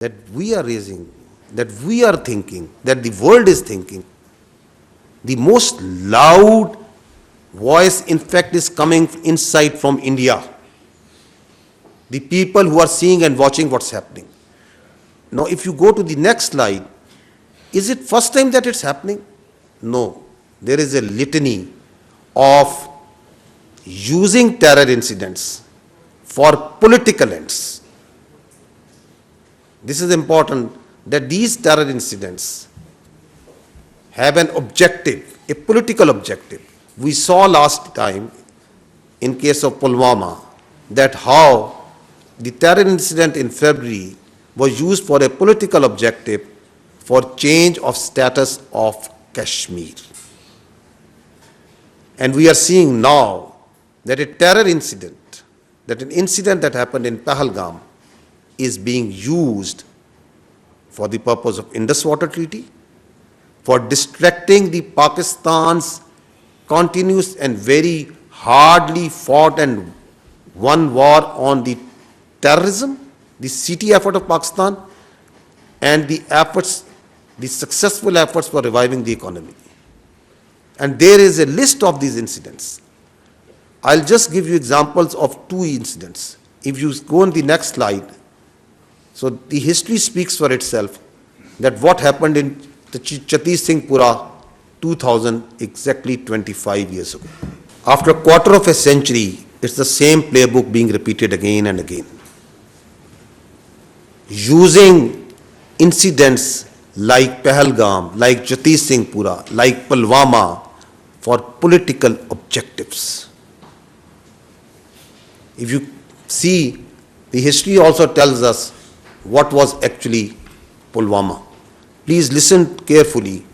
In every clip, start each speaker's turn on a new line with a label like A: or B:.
A: that we are raising, that we are thinking, that the world is thinking, the most loud voice, in fact, is coming inside from India. The people who are seeing and watching what's happening. Now, if you go to the next slide, is it first time that it's happening? No. There is a litany of using terror incidents for political ends. This is important, that these terror incidents have an objective, a political objective. We saw last time in case of Pulwama that how the terror incident in February was used for a political objective for change of status of Kashmir. And we are seeing now that a terror incident, that an incident that happened in Pahalgam is being used for the purpose of Indus Water Treaty, for distracting the Pakistan's continuous and very hardly fought and won war on the terrorism, the CT effort of Pakistan, and the efforts, the successful efforts for reviving the economy. And there is a list of these incidents. I'll just give you examples of two incidents. If you go on the next slide, so the history speaks for itself, that what happened in the Chatti Singhpura 2000, exactly 25 years ago. After a quarter of a century, it's the same playbook being repeated again and again. Using incidents like Pahalgam, like Chatti Singhpura, like Pulwama for political objectives. If you see, the history also tells us what was actually Pulwama. Please listen carefully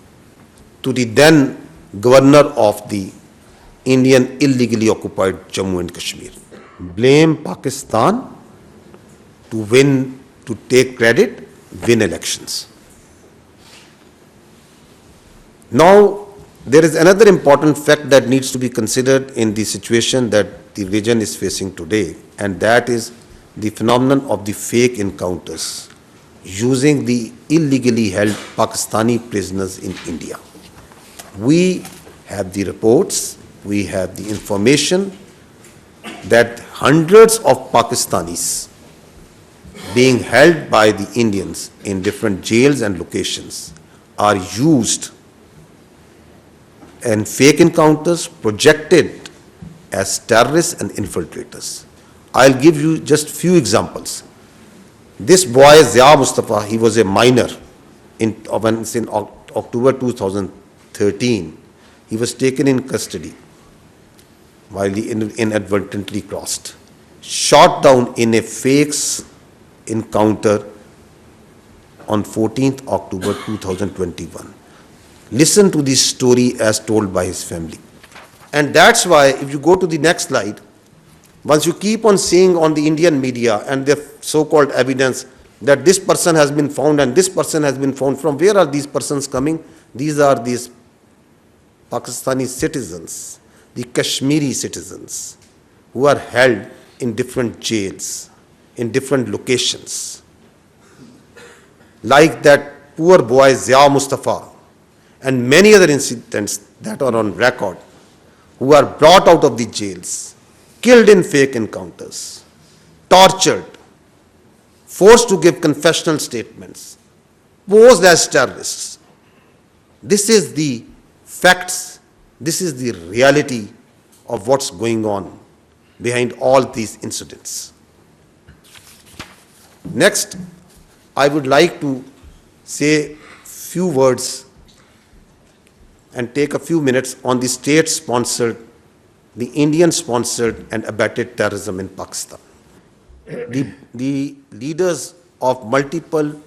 A: to the then governor of the Indian illegally occupied Jammu and Kashmir. Blame Pakistan to win, to take credit, win elections. Now, there is another important fact that needs to be considered in the situation that the region is facing today, and that is the phenomenon of the fake encounters using the illegally held Pakistani prisoners in India. We have the reports, we have the information that hundreds of Pakistanis being held by the Indians in different jails and locations are used and fake encounters projected as terrorists and infiltrators. I'll give you just few examples. This boy, Zia Mustafa, he was a minor in October 2013. He was taken in custody while he inadvertently crossed, shot down in a fake encounter on 14th October 2021. Listen to this story as told by his family. And that's why, if you go to the next slide, once you keep on seeing on the Indian media and the so-called evidence that this person has been found and this person has been found, from where are these persons coming? These are these Pakistani citizens, the Kashmiri citizens, who are held in different jails, in different locations. Like that poor boy Zia Mustafa, and many other incidents that are on record, who are brought out of the jails, killed in fake encounters, tortured, forced to give confessional statements, posed as terrorists. This is the facts, this is the reality of what's going on behind all these incidents. Next, I would like to say few words and take a few minutes on the state-sponsored, the Indian-sponsored and abetted terrorism in Pakistan. The leaders of multiple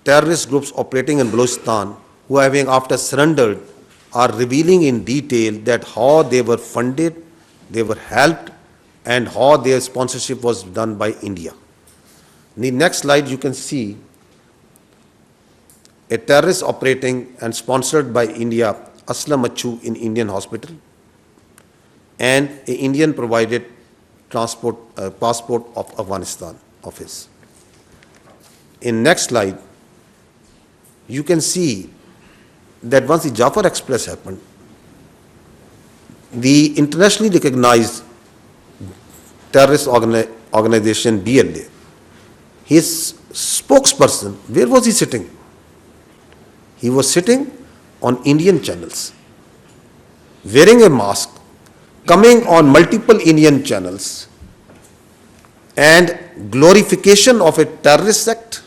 A: terrorist groups operating in Balochistan, who having after surrendered, are revealing in detail that how they were funded, they were helped, and how their sponsorship was done by India. In the next slide, you can see a terrorist operating and sponsored by India, Aslam Achu in Indian hospital, and an Indian provided passport of Afghanistan office. in next slide, you can see that once the Jafar Express happened, the internationally recognized terrorist organization BLA, his spokesperson, where was he sitting? He was sitting on Indian channels, wearing a mask, coming on multiple Indian channels, and glorification of a terrorist act,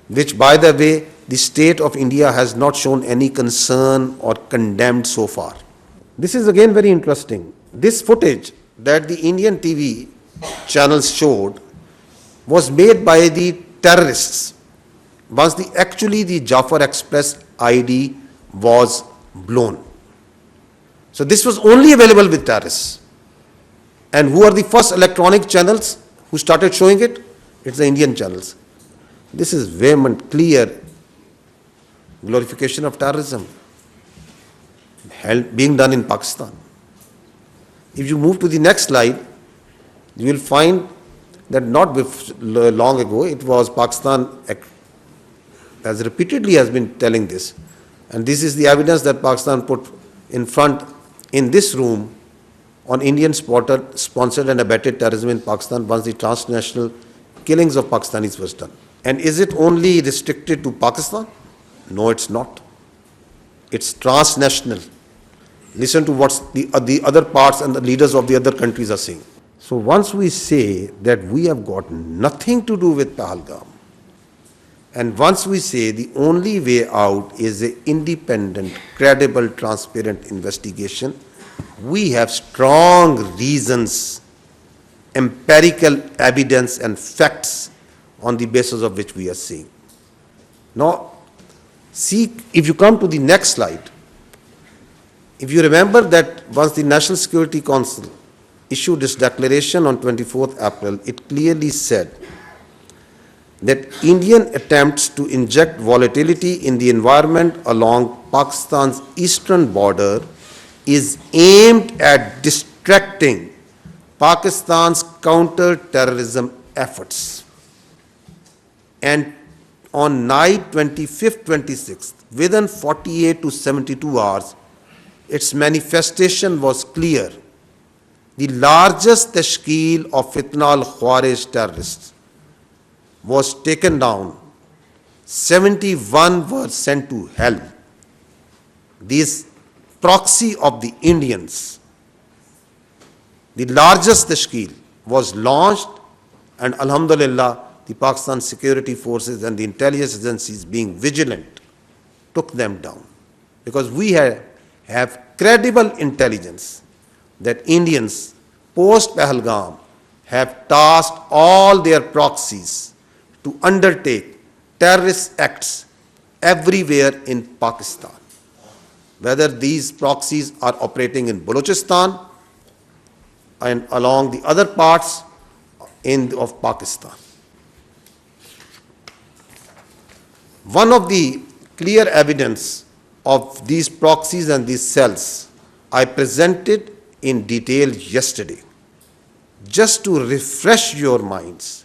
A: which, by the way, the state of India has not shown any concern or condemned so far. This is again very interesting. This footage that the Indian TV channels showed was made by the terrorists once actually the Jafar Express ID was blown. So this was only available with terrorists. And who are the first electronic channels who started showing it? It's the Indian channels. This is vehement, clear glorification of terrorism being done in Pakistan. If you move to the next slide, you will find that not long ago, it was Pakistan, as repeatedly has been telling this, and this is the evidence that Pakistan put in front in this room on Indian sponsored and abetted terrorism in Pakistan once the transnational killings of Pakistanis was done. And is it only restricted to Pakistan? No, it's not. It's transnational. Listen to what the other parts and the leaders of the other countries are saying. So once we say that we have got nothing to do with Pahalgam, and once we say the only way out is an independent, credible, transparent investigation, we have strong reasons, empirical evidence and facts on the basis of which we are saying. Now, see, if you come to the next slide, if you remember that once the National Security Council issued its declaration on 24th April, it clearly said that Indian attempts to inject volatility in the environment along Pakistan's eastern border is aimed at distracting Pakistan's counter-terrorism efforts. And on night 25th, 26th, within 48 to 72 hours, its manifestation was clear. The largest tashkeel of Fitna al-Khawarij terrorists was taken down. 71 were sent to hell. This proxy of the Indians, the largest tashkeel, was launched, and alhamdulillah, the Pakistan security forces and the intelligence agencies, being vigilant, took them down. Because we have credible intelligence that Indians, post-Pahalgam, have tasked all their proxies to undertake terrorist acts everywhere in Pakistan. Whether these proxies are operating in Balochistan and along the other parts of Pakistan. One of the clear evidence of these proxies and these cells I presented in detail yesterday. Just to refresh your minds,